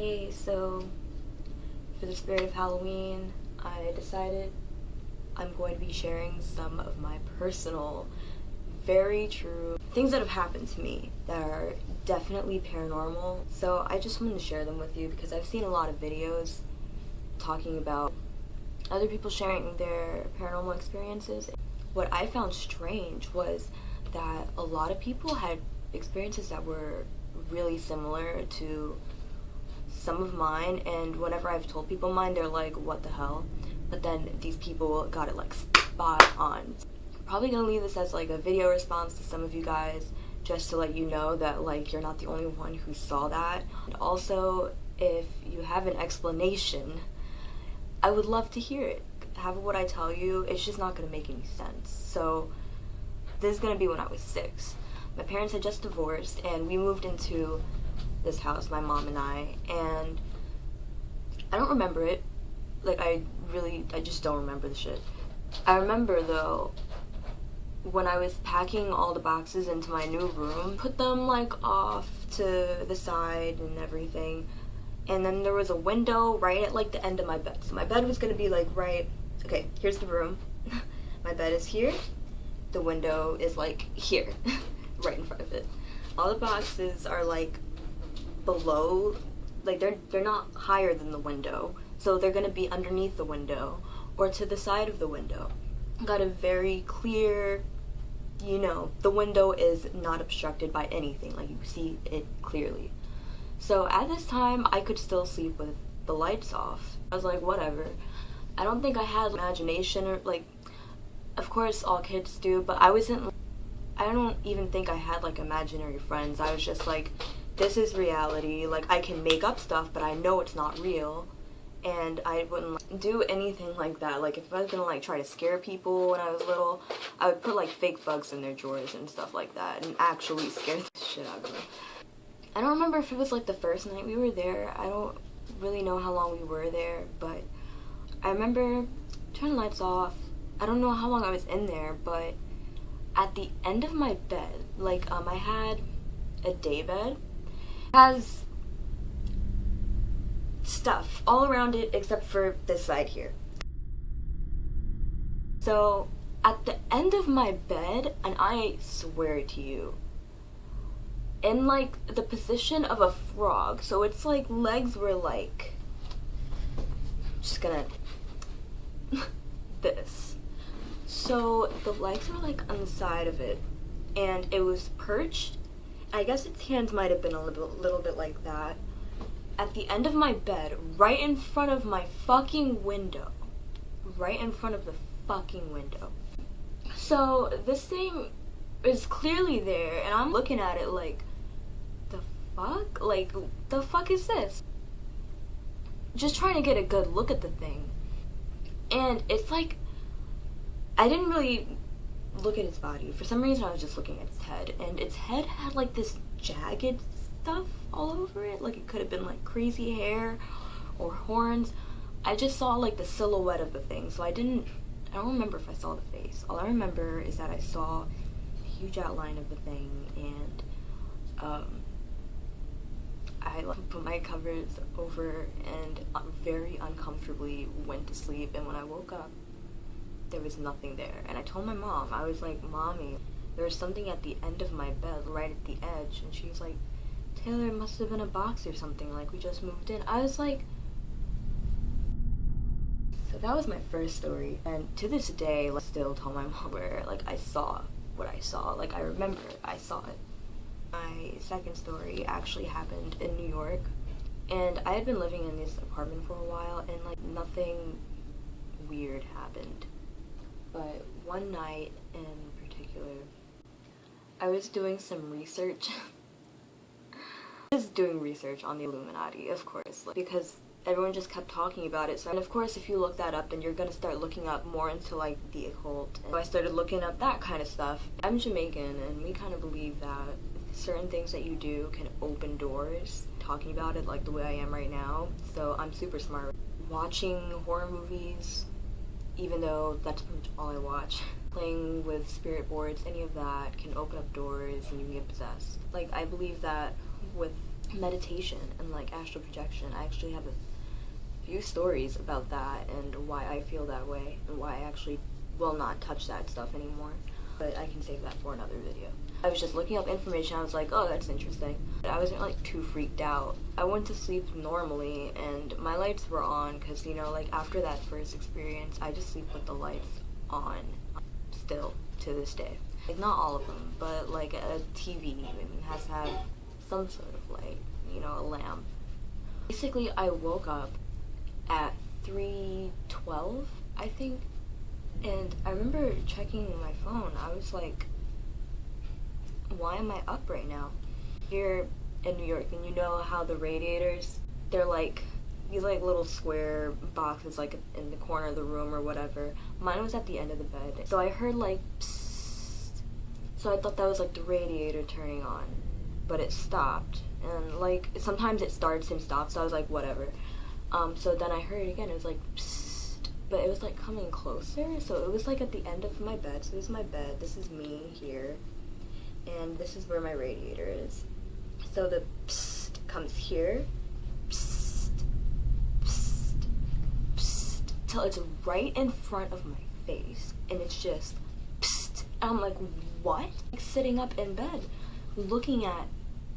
Hey, so for the spirit of Halloween, I decided I'm going to be sharing some of my personal, very true things that have happened to me that are definitely paranormal. So I just wanted to share them with you because I've seen a lot of videos talking about other people sharing their paranormal experiences. What I found strange was that a lot of people had experiences that were really similar to some of mine, and whenever I've told people mine, they're like, what the hell? But then these people got it like spot on. Probably gonna leave this as like a video response to some of you guys, just to let you know that like you're not the only one who saw that. And also, if you have an explanation, I would love to hear it. Half of what I tell you, it's just not gonna make any sense. So this is gonna be when I was 6. My parents had just divorced and we moved into this house, my mom and I, and I don't remember it. Like, I just don't remember the shit. I remember, though, when I was packing all the boxes into my new room, put them, like, off to the side and everything, and then there was a window right at, like, the end of my bed. So my bed was gonna be, like, okay, here's the room. My bed is here. The window is, like, here, right in front of it. All the boxes are, like, below, like they're not higher than the window, so they're gonna be underneath the window or to the side of the window. Got a very clear, the window is not obstructed by anything, like you see it clearly. So at this time I could still sleep with the lights off. I was like, whatever. I don't think I had imagination, or like, of course all kids do, but I don't even think I had like imaginary friends. I was just like, this is reality. Like, I can make up stuff, but I know it's not real, and I wouldn't like, do anything like that. Like, if I was gonna like try to scare people when I was little, I would put like fake bugs in their drawers and stuff like that and actually scare the shit out of them. I don't remember if it was like the first night we were there. I don't really know how long we were there, but I remember turning the lights off. I don't know how long I was in there, but at the end of my bed, like, I had a day bed. Has stuff all around it except for this side here. So at the end of my bed, and I swear to you, in like the position of a frog, so its like legs were like, just gonna this. So the legs were like on the side of it, and it was perched. I guess its hands might have been a little bit like that. At the end of my bed, right in front of my fucking window. Right in front of the fucking window. So this thing is clearly there, and I'm looking at it like, the fuck? Like, the fuck is this? Just trying to get a good look at the thing. And it's like, I didn't really look at its body. For some reason I was just looking at its head, and its head had like this jagged stuff all over it, like it could have been like crazy hair or horns. I just saw like the silhouette of the thing, so I don't remember if I saw the face. All I remember is that I saw a huge outline of the thing, and I like put my covers over and very uncomfortably went to sleep, and when I woke up there was nothing there. And I told my mom, I was like, Mommy, there was something at the end of my bed, right at the edge. And she was like, Taylor, it must have been a box or something, like we just moved in. I was like, so that was my first story. And to this day, I still tell my mom where like I saw what I saw. Like, I remember I saw it. My second story actually happened in New York, and I had been living in this apartment for a while, and like nothing weird happened. But one night in particular, I was doing some research. I was doing research on the Illuminati, of course, because everyone just kept talking about it. So, and of course, if you look that up, then you're gonna start looking up more into like the occult. And so I started looking up that kind of stuff. I'm Jamaican, and we kind of believe that certain things that you do can open doors. Talking about it like the way I am right now, so I'm super smart. Watching horror movies, even though that's pretty much all I watch. Playing with spirit boards, any of that can open up doors and you can get possessed. Like, I believe that with meditation and like astral projection. I actually have a few stories about that and why I feel that way and why I actually will not touch that stuff anymore. But I can save that for another video. I was just looking up information. I was like, oh, that's interesting. But I wasn't like too freaked out. I went to sleep normally and my lights were on because, you know, like after that first experience, I just sleep with the lights on still to this day. Like not all of them, but like a TV has to have some sort of light, you know, a lamp. Basically, I woke up at 3:12, I think, and I remember checking my phone. I was like, why am I up right now? Here in New York, and you know how the radiators, they're like these like little square boxes like in the corner of the room or whatever. Mine was at the end of the bed. So I heard like psst. So I thought that was like the radiator turning on, but it stopped. And like sometimes it starts and stops, so I was like whatever. So then I heard it again. It was like psst, but it was like coming closer. So it was like at the end of my bed. So this is my bed. This is me here. And this is where my radiator is. So the psst comes here, psst, psst, psst, till it's right in front of my face, and it's just psst. And I'm like, what? Like sitting up in bed, looking at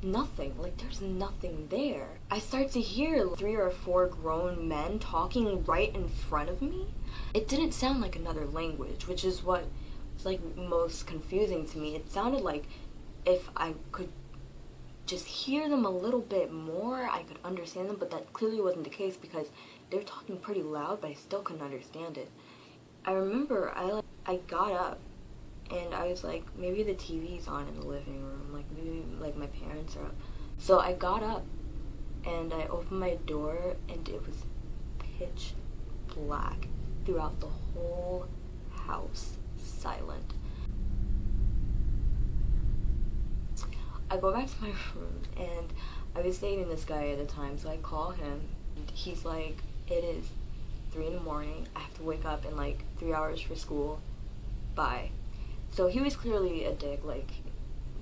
nothing. Like there's nothing there. I start to hear 3 or 4 grown men talking right in front of me. It didn't sound like another language, which is what like most confusing to me. It sounded like if I could just hear them a little bit more, I could understand them, but that clearly wasn't the case because they were talking pretty loud, but I still couldn't understand it. I remember I got up and I was like, maybe the TV's on in the living room, like maybe like my parents are up. So I got up and I opened my door and it was pitch black throughout the whole house. Silent. I go back to my room and I was dating this guy at the time, so I call him and he's like, it is 3 in the morning, I have to wake up in like 3 hours for school, bye. So he was clearly a dick, like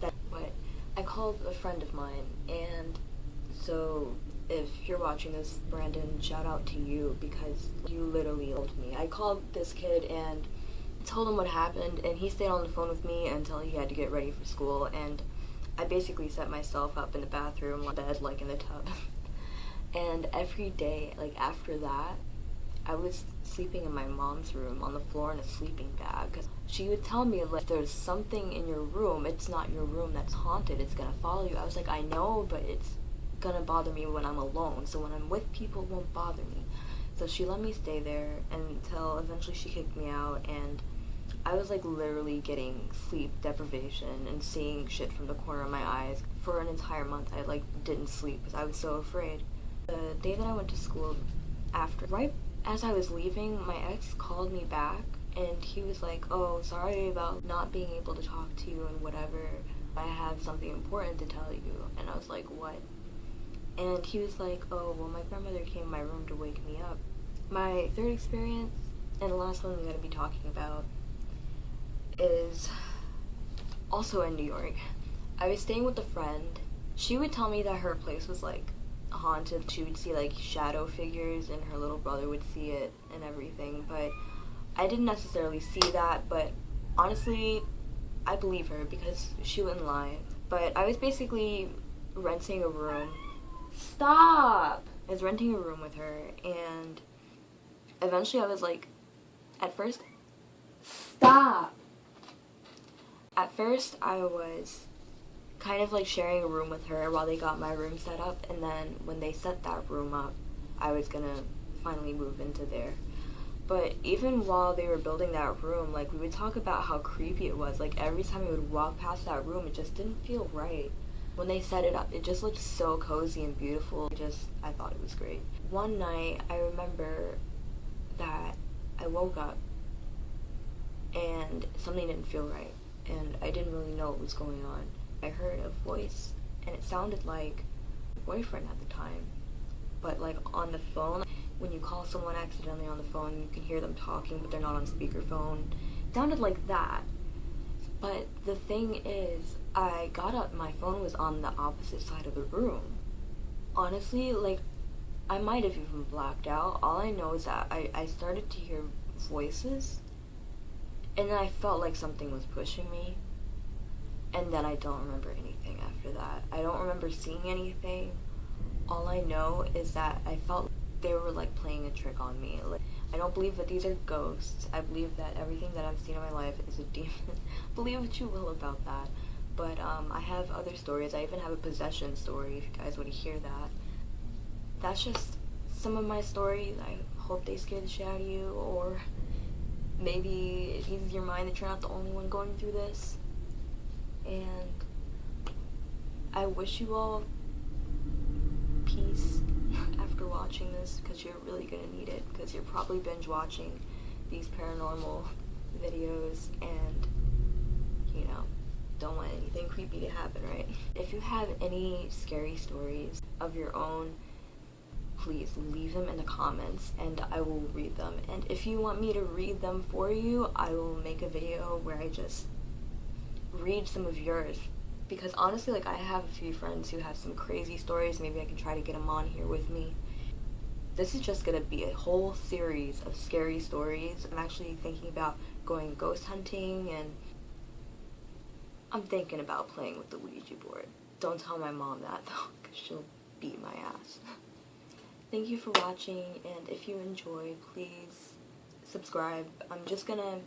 that. But I called a friend of mine, and so if you're watching this, Brandon, shout out to you because you literally helped me. I called this kid and told him what happened, and he stayed on the phone with me until he had to get ready for school, and I basically set myself up in the bathroom, bed, like in the tub. And every day, like after that, I was sleeping in my mom's room on the floor in a sleeping bag, because she would tell me, like, there's something in your room, it's not your room that's haunted, it's gonna follow you. I was like, I know, but it's gonna bother me when I'm alone, so when I'm with people, it won't bother me. So she let me stay there until eventually she kicked me out, and I was like literally getting sleep deprivation and seeing shit from the corner of my eyes. For an entire month I like didn't sleep because I was so afraid. The day that I went to school, after, right as I was leaving, my ex called me back and he was like, oh, sorry about not being able to talk to you and whatever. I have something important to tell you. And I was like, what? And he was like, oh, well, my grandmother came in my room to wake me up. My third experience, and the last one I'm going to be talking about, is also in New York. I was staying with a friend. She would tell me that her place was like haunted. She would see like shadow figures and her little brother would see it and everything, but I didn't necessarily see that. But honestly, I believe her because she wouldn't lie. But I was basically renting a room. Stop! I was renting a room with her, and eventually I was like, at first, stop! At first, I was kind of like sharing a room with her while they got my room set up, and then when they set that room up, I was gonna finally move into there. But even while they were building that room, like, we would talk about how creepy it was. Like, every time we would walk past that room, it just didn't feel right. When they set it up, it just looked so cozy and beautiful. I thought it was great. One night, I remember that I woke up and something didn't feel right, and I didn't really know what was going on. I heard a voice, and it sounded like my boyfriend at the time, but like on the phone. When you call someone accidentally on the phone, you can hear them talking, but they're not on speakerphone. It sounded like that. But the thing is, I got up, my phone was on the opposite side of the room. Honestly, like, I might have even blacked out. All I know is that I started to hear voices, and then I felt like something was pushing me, and then I don't remember anything after that. I don't remember seeing anything. All I know is that I felt they were like playing a trick on me. Like, I don't believe that these are ghosts. I believe that everything that I've seen in my life is a demon. Believe what you will about that. But I have other stories. I even have a possession story if you guys want to hear that. That's just some of my stories. I hope they scare the shit out of you, or maybe it eases your mind that you're not the only one going through this. And I wish you all peace after watching this, because you're really gonna need it, because you're probably binge watching these paranormal videos and, you know, don't want anything creepy to happen, right? If you have any scary stories of your own, please leave them in the comments and I will read them. And if you want me to read them for you, I will make a video where I just read some of yours. Because honestly, like, I have a few friends who have some crazy stories. Maybe I can try to get them on here with me. This is just gonna be a whole series of scary stories. I'm actually thinking about going ghost hunting, and I'm thinking about playing with the Ouija board. Don't tell my mom that though, because she'll beat my ass. Thank you for watching, and if you enjoyed, please subscribe. I'm just gonna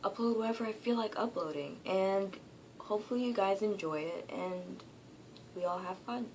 upload whatever I feel like uploading, and hopefully you guys enjoy it and we all have fun.